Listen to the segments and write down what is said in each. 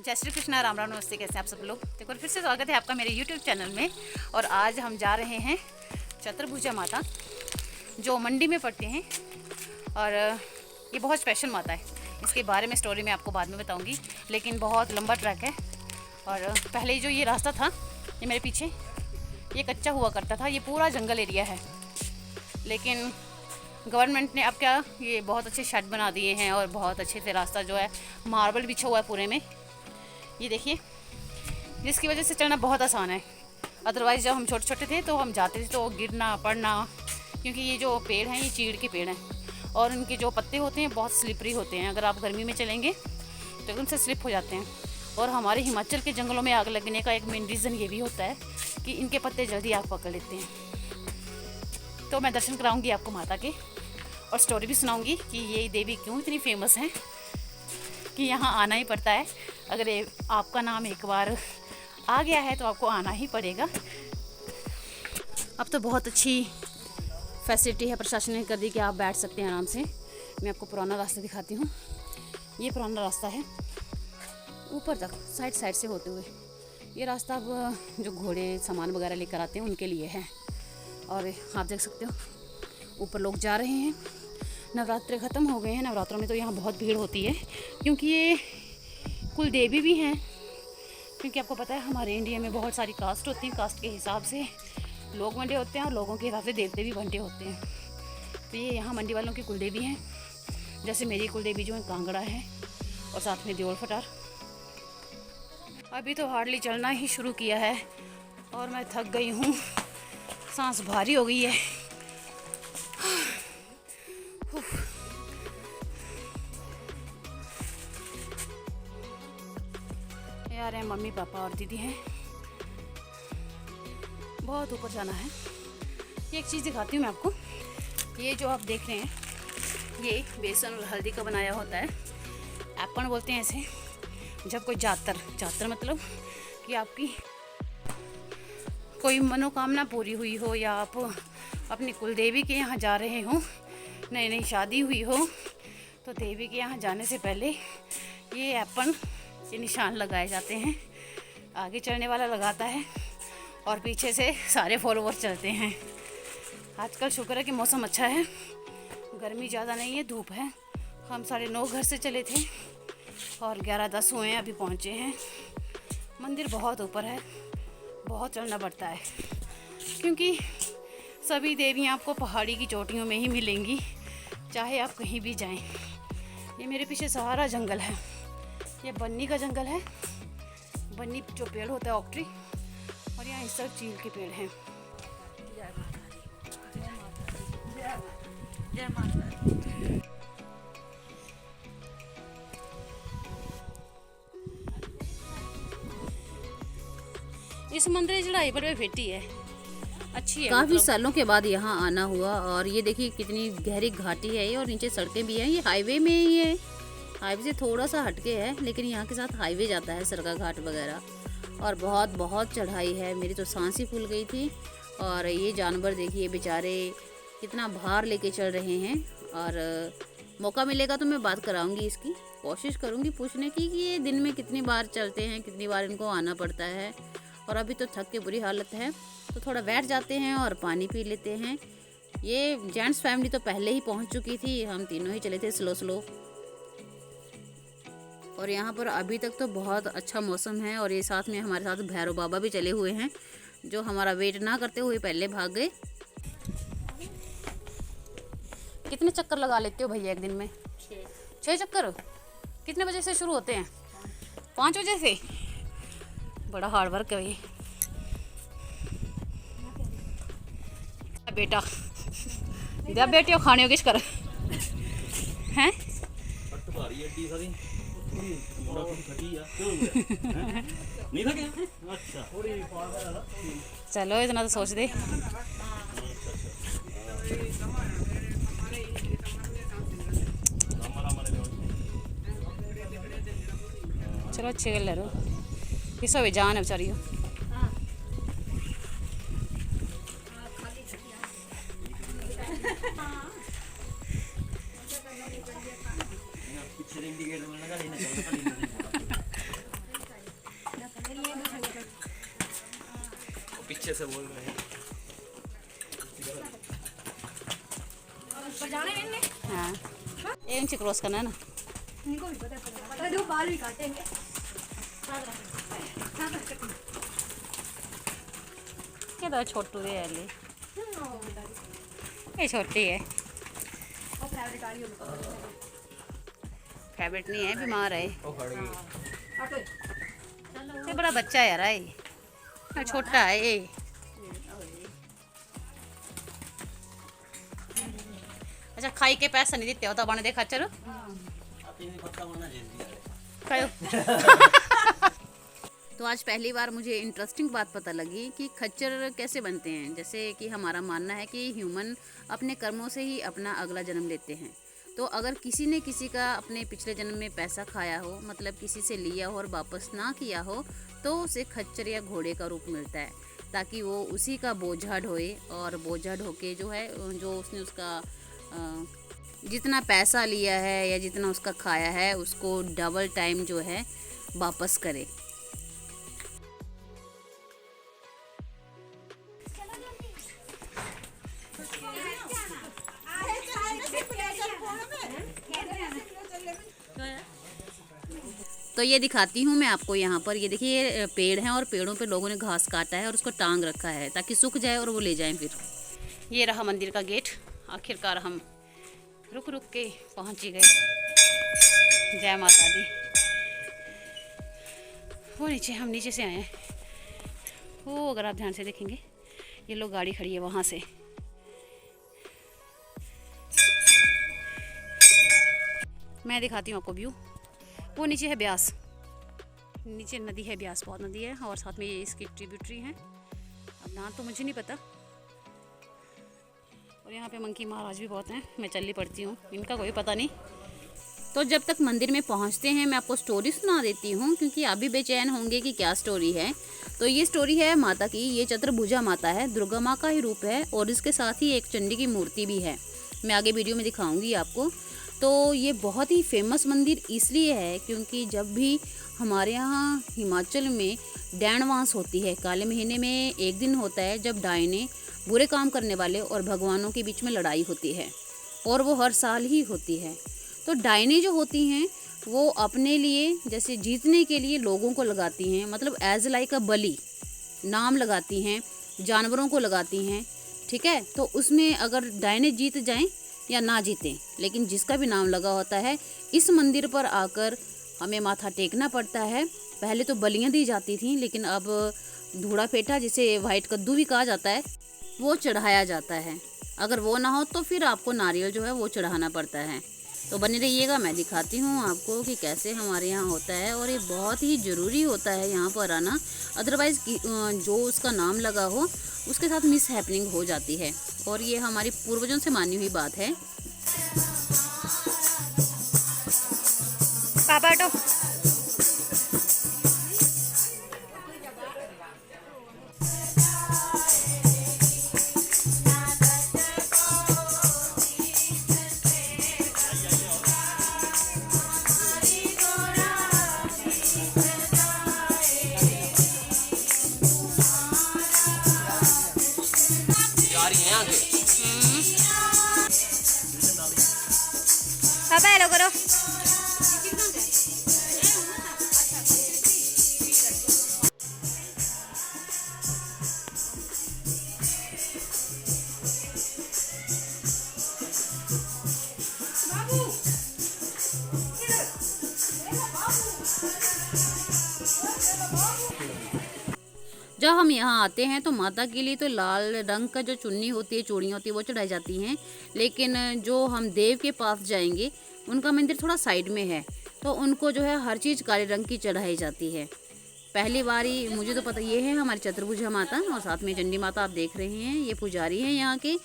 जय श्री कृष्णा, राम राम, नमस्ते। कैसे हैं आप सब लोग? एक बार फिर से स्वागत है आपका मेरे YouTube चैनल में। और आज हम जा रहे हैं चतुर्भुजा माता, जो मंडी में पड़ते हैं। और ये बहुत स्पेशल माता है। इसके बारे में स्टोरी मैं आपको बाद में बताऊंगी, लेकिन बहुत लंबा ट्रैक है। और पहले जो ये रास्ता था, ये मेरे पीछे, ये कच्चा हुआ करता था। ये पूरा जंगल एरिया है, लेकिन गवर्नमेंट ने अब क्या ये बहुत अच्छे शेड बना दिए हैं और बहुत अच्छे से रास्ता जो है मार्बल बिछा हुआ है पूरे में। ये देखिए, जिसकी वजह से चलना बहुत आसान है। अदरवाइज़ जब हम छोटे छोटे थे तो हम जाते थे तो गिरना पड़ना, क्योंकि ये जो पेड़ हैं ये चीड़ के पेड़ हैं और इनके जो पत्ते होते हैं बहुत स्लिपरी होते हैं। अगर आप गर्मी में चलेंगे तो उनसे स्लिप हो जाते हैं। और हमारे हिमाचल के जंगलों में आग लगने का एक मेन रीज़न ये भी होता है कि इनके पत्ते जल्दी आग पकड़ लेते हैं। तो मैं दर्शन कराऊंगी आपको माता के और स्टोरी भी सुनाऊंगी कि ये देवी क्यों इतनी फेमस है कि यहाँ आना ही पड़ता है। अगर आपका नाम एक बार आ गया है तो आपको आना ही पड़ेगा। अब तो बहुत अच्छी फैसिलिटी है, प्रशासन ने कर दी कि आप बैठ सकते हैं आराम से। मैं आपको पुराना रास्ता दिखाती हूँ। ये पुराना रास्ता है, ऊपर तक साइड साइड से होते हुए। ये रास्ता अब जो घोड़े सामान वगैरह लेकर आते हैं उनके लिए है। और आप देख सकते हो ऊपर लोग जा रहे हैं। नवरात्रे ख़त्म हो गए हैं। नवरात्रों में तो यहाँ बहुत भीड़ होती है, क्योंकि ये कुल देवी भी हैं। क्योंकि आपको पता है हमारे इंडिया में बहुत सारी कास्ट होती हैं। कास्ट के हिसाब से लोग बंटे होते हैं और लोगों के हिसाब से देवते भी बंटे होते हैं। तो ये यहाँ मंडी वालों की कुलदेवी हैं। जैसे मेरी कुलदेवी जो है कांगड़ा है और साथ में देवल फटार। अभी तो हार्डली चलना ही शुरू किया है और मैं थक गई हूँ, सांस भारी हो गई है। यार हैं मम्मी पापा और दीदी हैं। बहुत ऊपर जाना है। ये एक चीज़ दिखाती हूँ मैं आपको। ये जो आप देख रहे हैं ये बेसन और हल्दी का बनाया होता है। एप्पन बोलते हैं ऐसे। जब कोई जातर मतलब कि आपकी कोई मनोकामना पूरी हुई हो या आप अपनी कुलदेवी के यहाँ जा रहे हो, नई नई शादी हुई हो, तो देवी के यहाँ जाने से पहले ये एप्पन के निशान लगाए जाते हैं। आगे चलने वाला लगाता है और पीछे से सारे फॉलोवर चलते हैं। आजकल शुक्र है कि मौसम अच्छा है, गर्मी ज़्यादा नहीं है, धूप है। हम 9:30 घर से चले थे और 11-10 हुए हैं, अभी पहुँचे हैं। मंदिर बहुत ऊपर है, बहुत चलना पड़ता है, क्योंकि सभी देवियाँ आपको पहाड़ी की चोटियों में ही मिलेंगी, चाहे आप कहीं भी जाएं। ये मेरे पीछे सारा जंगल है। ये बन्नी का जंगल है। बन्नी जो पेड़ होता है ऑक्ट्री, और यहाँ इस सब चील के पेड़ हैं। जय माता दी। इस मंदिर की चढ़ाई पर फेटी है, अच्छी है। काफ़ी सालों के बाद यहाँ आना हुआ। और ये देखिए कितनी गहरी घाटी है ये, और नीचे सड़कें भी हैं। ये हाईवे में ही है, हाईवे से थोड़ा सा हटके है, लेकिन यहाँ के साथ हाईवे जाता है, सरका घाट वगैरह। और बहुत चढ़ाई है। मेरी तो सांस ही फूल गई थी। और ये जानवर देखिए बेचारे कितना भार लेके चल रहे हैं। और मौका मिलेगा तो मैं बात कराऊंगी इसकी, कोशिश करूंगी पूछने की कि ये दिन में कितनी बार चलते हैं, कितनी बार इनको आना पड़ता है। और अभी तो थक के बुरी हालत है, तो थोड़ा बैठ जाते हैं और पानी पी लेते हैं। ये जेंट्स फैमिली तो पहले ही पहुंच चुकी थी, हम तीनों ही चले थे स्लो। और यहाँ पर अभी तक तो बहुत अच्छा मौसम है। और ये साथ में हमारे साथ भैरव बाबा भी चले हुए हैं, जो हमारा वेट ना करते हुए पहले भाग गए। कितने चक्कर लगा लेते हो भैया एक दिन में? 6 चक्कर। कितने बजे से शुरू होते हैं? 5 बजे से। बड़ा हार्ड वर्क है ये बेटा। जब बेटियों खाने हो किस कर हैं? चलो इतना तो सोच दे। चलो अच्छी गल है। किसो भी जान है बेचारी। अच्छे से बोल रहे हैं। हाँ, एक इंच क्रॉस करना है ना। इनको भी पता है, बाल भी काटेंगे। ये तो छोटू है ये छोटी है, फेवरेट नहीं है, बीमार है। ये बड़ा बच्चा है यार, ये छोटा है ये। अच्छा, खाई के पैसा नहीं देते होता बने देखा चलो खाओ। तो आज पहली बार मुझे इंटरेस्टिंग बात पता लगी कि खच्चर कैसे बनते हैं। जैसे कि हमारा मानना है कि ह्यूमन अपने कर्मों से ही अपना अगला जन्म लेते हैं। तो अगर किसी ने किसी का अपने पिछले जन्म में पैसा खाया हो, मतलब किसी से लिया हो और वापस ना किया हो, तो उसे खच्चर या घोड़े का रूप मिलता है, ताकि वो उसी का बोझा ढोए और बोझा ढो के जो है, जो उसने उसका जितना पैसा लिया है या जितना उसका खाया है उसको डबल टाइम जो है वापस करे। तो ये दिखाती हूँ मैं आपको यहाँ पर। ये देखिए, ये पेड़ हैं और पेड़ों पे लोगों ने घास काटा है और उसको टांग रखा है ताकि सूख जाए और वो ले जाएं फिर। ये रहा मंदिर का गेट। आखिरकार हम रुक रुक के पहुँच ही गए। जय माता दी। वो नीचे, हम नीचे से आए हैं। वो अगर आप ध्यान से देखेंगे, ये लोग गाड़ी खड़ी है वहाँ से। मैं दिखाती हूँ आपको व्यू। वो नीचे है ब्यास, नीचे नदी है ब्यास, बहुत नदी है, और साथ में ये इसकी ट्रिब्यूटरी है। अब नाम तो मुझे नहीं पता। और यहाँ पे मंकी महाराज भी बहुत हैं। मैं चलनी पड़ती हूँ, इनका कोई पता नहीं। तो जब तक मंदिर में पहुँचते हैं मैं आपको स्टोरी सुना देती हूँ, क्योंकि आप भी बेचैन होंगे कि क्या स्टोरी है। तो ये स्टोरी है माता की। ये चतुर्भुजा माता है, दुर्गा माँ का ही रूप है, और इसके साथ ही एक चंडी की मूर्ति भी है। मैं आगे वीडियो में दिखाऊंगी आपको। तो ये बहुत ही फेमस मंदिर इसलिए है क्योंकि जब भी हमारे यहाँ हिमाचल में डैणवास होती है, काले महीने में एक दिन होता है जब डायने, बुरे काम करने वाले और भगवानों के बीच में लड़ाई होती है, और वो हर साल ही होती है। तो डायने जो होती हैं वो अपने लिए, जैसे जीतने के लिए लोगों को लगाती हैं, मतलब एज लाइक अ बलि, नाम लगाती हैं, जानवरों को लगाती हैं। ठीक है, तो उसमें अगर डायने जीत जाएं या ना जीतें, लेकिन जिसका भी नाम लगा होता है, इस मंदिर पर आकर हमें माथा टेकना पड़ता है। पहले तो बलियां दी जाती थी, लेकिन अब धूड़ा पेटा, जिसे वाइट कद्दू भी कहा जाता है, वो चढ़ाया जाता है। अगर वो ना हो तो फिर आपको नारियल जो है वो चढ़ाना पड़ता है। तो बने रहिएगा, मैं दिखाती हूँ आपको कि कैसे हमारे यहाँ होता है। और ये बहुत ही ज़रूरी होता है यहाँ पर आना, अदरवाइज़ जो उसका नाम लगा हो उसके साथ मिस हैपनिंग हो जाती है। और ये हमारी पूर्वजों से मानी हुई बात है। पापा तो पापा हेलो करो। जब हम यहाँ आते हैं तो माता के लिए तो लाल रंग का जो चुन्नी होती है, चूड़ियाँ होती है, वो चढ़ाई जाती हैं। लेकिन जो हम देव के पास जाएंगे उनका मंदिर थोड़ा साइड में है, तो उनको जो है हर चीज़ काले रंग की चढ़ाई जाती है। पहली बारी मुझे तो पता, ये है हमारी चतुर्भुजा माता, और साथ में चंडी माता आप देख रहे हैं, ये पुजारी हैं यहाँ के।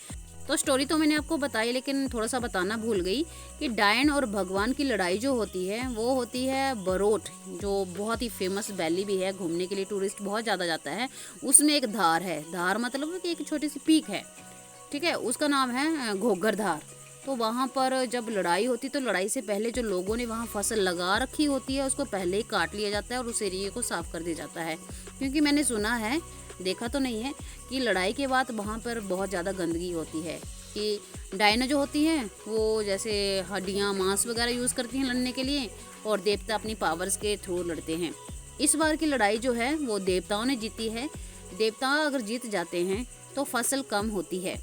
तो स्टोरी तो मैंने आपको बताई, लेकिन थोड़ा सा बताना भूल गई कि डायन और भगवान की लड़ाई जो होती है वो होती है बरोट, जो बहुत ही फेमस वैली भी है, घूमने के लिए टूरिस्ट बहुत ज़्यादा जाता है। उसमें एक धार है, धार मतलब कि एक छोटी सी पीक है, ठीक है, उसका नाम है घोघर धार। तो वहाँ पर जब लड़ाई होती तो लड़ाई से पहले जो लोगों ने वहाँ फसल लगा रखी होती है उसको पहले ही काट लिया जाता है और उस एरिए को साफ कर दिया जाता है। क्योंकि मैंने सुना है, देखा तो नहीं है, कि लड़ाई के बाद वहाँ पर बहुत ज़्यादा गंदगी होती है, कि डायना जो होती हैं वो जैसे हड्डियाँ मांस वगैरह यूज़ करती हैं लड़ने के लिए, और देवता अपनी पावर्स के थ्रू लड़ते हैं। इस बार की लड़ाई जो है वो देवताओं ने जीती है। देवता अगर जीत जाते हैं तो फसल कम होती है,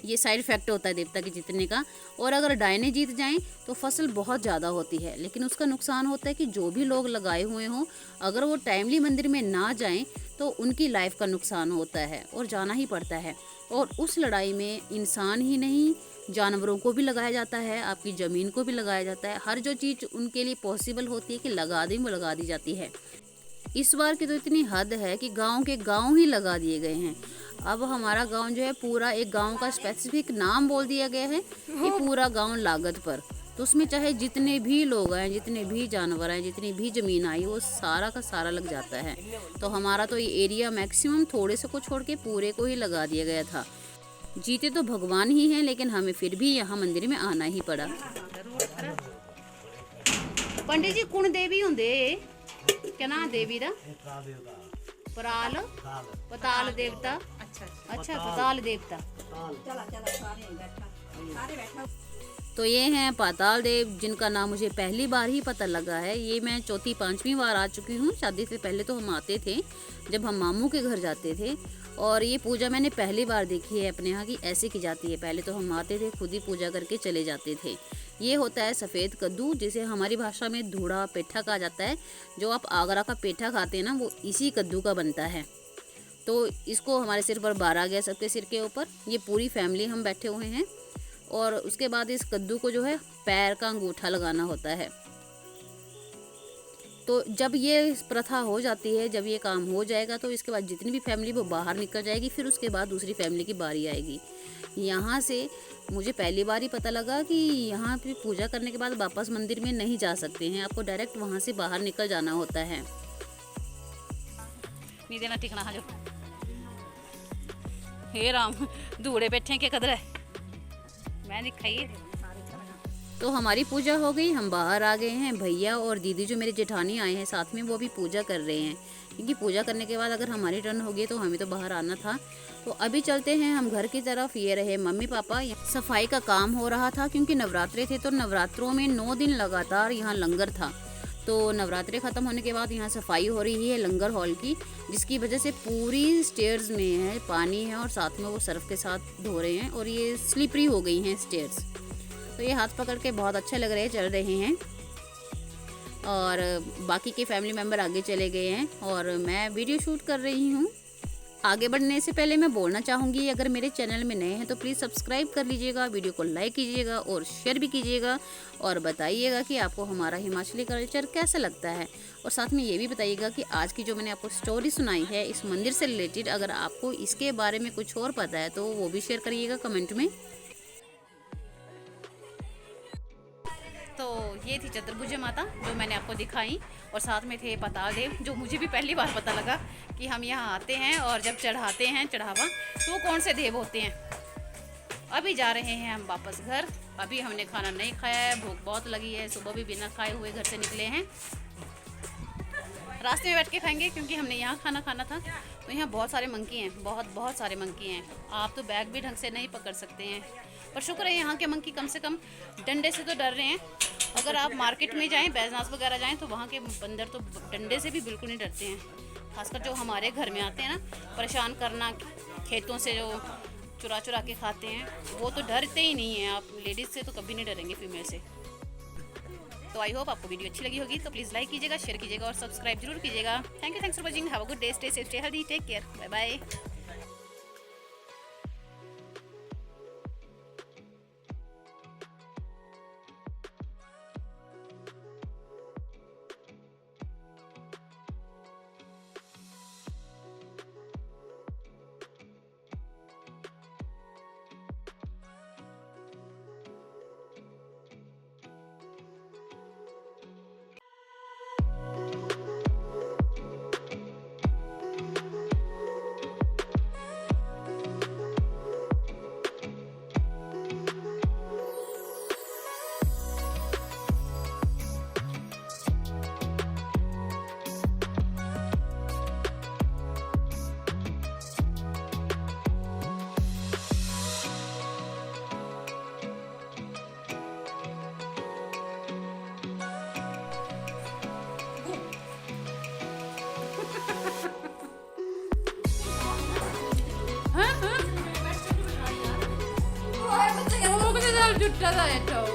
ये साइड इफेक्ट होता है देवता के जीतने का। और अगर डायने जीत जाएं तो फसल बहुत ज़्यादा होती है, लेकिन उसका नुकसान होता है कि जो भी लोग लगाए हुए हों अगर वो टाइमली मंदिर में ना जाएं तो उनकी लाइफ का नुकसान होता है और जाना ही पड़ता है। और उस लड़ाई में इंसान ही नहीं, जानवरों को भी लगाया जाता है, आपकी ज़मीन को भी लगाया जाता है। हर जो चीज़ उनके लिए पॉसिबल होती है कि लगा दी, वो लगा दी जाती है। इस बार की तो इतनी हद है कि गांव के गांव ही लगा दिए गए हैं। अब हमारा गांव जो है पूरा एक गांव का स्पेसिफिक नाम बोल दिया गया है कि पूरा गांव लागत पर। तो उसमें चाहे जितने भी लोग आए, जितने भी जानवर आए, जितनी भी ज़मीन आई, वो सारा का सारा लग जाता है। तो हमारा तो ये एरिया मैक्सिमम थोड़े से को छोड़ के पूरे को ही लगा दिया गया था। जीते तो भगवान ही हैं, लेकिन हमें फिर भी यहाँ मंदिर में आना ही पड़ा। पंडित जी कुण देवी होंदे क्या नाम देवी दा? पराल पताल देवता। अच्छा पताल देवता। तो ये हैं पाताल देव, जिनका नाम मुझे पहली बार ही पता लगा है। ये मैं चौथी पांचवी बार आ चुकी हूँ। शादी से पहले तो हम आते थे जब हम मामू के घर जाते थे, और ये पूजा मैंने पहली बार देखी है अपने यहाँ की ऐसे की जाती है। पहले तो हम आते थे, खुद ही पूजा करके चले जाते थे। ये होता है सफ़ेद कद्दू, जिसे हमारी भाषा में धूड़ा पेठा कहा जाता है। जो आप आगरा का पेठा खाते हैं ना, वो इसी कद्दू का बनता है। तो इसको हमारे सिर पर बारा गया, सबके सिर के ऊपर। ये पूरी फैमिली हम बैठे हुए हैं। और उसके बाद इस कद्दू को जो है पैर का अंगूठा लगाना होता है। तो जब ये प्रथा हो जाती है, जब ये काम हो जाएगा, तो इसके बाद जितनी भी फैमिली वो बाहर निकल जाएगी। फिर उसके बाद दूसरी फैमिली की बारी आएगी। यहाँ से मुझे पहली बार ही पता लगा कि यहाँ पे पूजा करने के बाद वापस मंदिर में नहीं जा सकते हैं, आपको डायरेक्ट वहाँ से बाहर निकल जाना होता है। नहीं देना टिकना हाँ जो हे राम धूड़े बैठे के कदर है मैं दिखाइए। तो हमारी पूजा हो गई, हम बाहर आ गए हैं। भैया और दीदी जो मेरे जेठानी आए हैं साथ में, वो भी पूजा कर रहे हैं, क्योंकि पूजा करने के बाद अगर हमारी टर्न होगी तो हमें तो बाहर आना था। तो अभी चलते हैं हम घर की तरफ। ये रहे मम्मी पापा। सफाई का काम हो रहा था क्योंकि नवरात्रे थे, तो नवरात्रों में 9 दिन लगातार यहाँ लंगर था। तो नवरात्रे ख़त्म होने के बाद यहाँ सफाई हो रही है लंगर हॉल की, जिसकी वजह से पूरी स्टेयर्स में है पानी है, और साथ में वो सर्फ के साथ धो रहे हैं, और ये स्लिपरी हो गई हैं स्टेयर्स। तो ये हाथ पकड़ के बहुत अच्छे लग रहे हैं, चल रहे हैं। और बाकी के फैमिली मेम्बर आगे चले गए हैं और मैं वीडियो शूट कर रही हूँ। आगे बढ़ने से पहले मैं बोलना चाहूँगी, अगर मेरे चैनल में नए हैं तो प्लीज़ सब्सक्राइब कर लीजिएगा, वीडियो को लाइक कीजिएगा और शेयर भी कीजिएगा, और बताइएगा कि आपको हमारा हिमाचली कल्चर कैसा लगता है। और साथ में ये भी बताइएगा कि आज की जो मैंने आपको स्टोरी सुनाई है इस मंदिर से रिलेटेड, अगर आपको इसके बारे में कुछ और पता है तो वो भी शेयर करिएगा कमेंट में। तो ये थी चतुर्भुजा माता जो मैंने आपको दिखाई, और साथ में थे पाताल देव, जो मुझे भी पहली बार पता लगा कि हम यहाँ आते हैं और जब चढ़ाते हैं चढ़ावा तो कौन से देव होते हैं। अभी जा रहे हैं हम वापस घर। अभी हमने खाना नहीं खाया है, भूख बहुत लगी है, सुबह भी बिना खाए हुए घर से निकले हैं। रास्ते में बैठ के खाएंगे क्योंकि हमने यहाँ खाना खाना था। तो यहाँ बहुत सारे मंकी हैं, बहुत सारे मंकी हैं। आप तो बैग भी ढंग से नहीं पकड़ सकते हैं, पर शुक्र है यहाँ के मंकी कम से कम डंडे से तो डर रहे हैं। अगर आप मार्केट में जाएं, बैजनास वगैरह जाएं, तो वहाँ के बंदर तो डंडे से भी बिल्कुल नहीं डरते हैं। खासकर जो हमारे घर में आते हैं ना, परेशान करना, खेतों से जो चुरा चुरा के खाते हैं, वो तो डरते ही नहीं हैं। आप लेडीज़ से तो कभी नहीं डरेंगे, फीमेल से। तो आई होप आपको वीडियो अच्छी लगी होगी, तो प्लीज़ लाइक कीजिएगा, शेयर कीजिएगा और सब्सक्राइब जरूर कीजिएगा। Thanks for watching. Have a good day, stay safe, stay healthy, take care, bye bye. ചുട്ടതാ ഏറ്റവും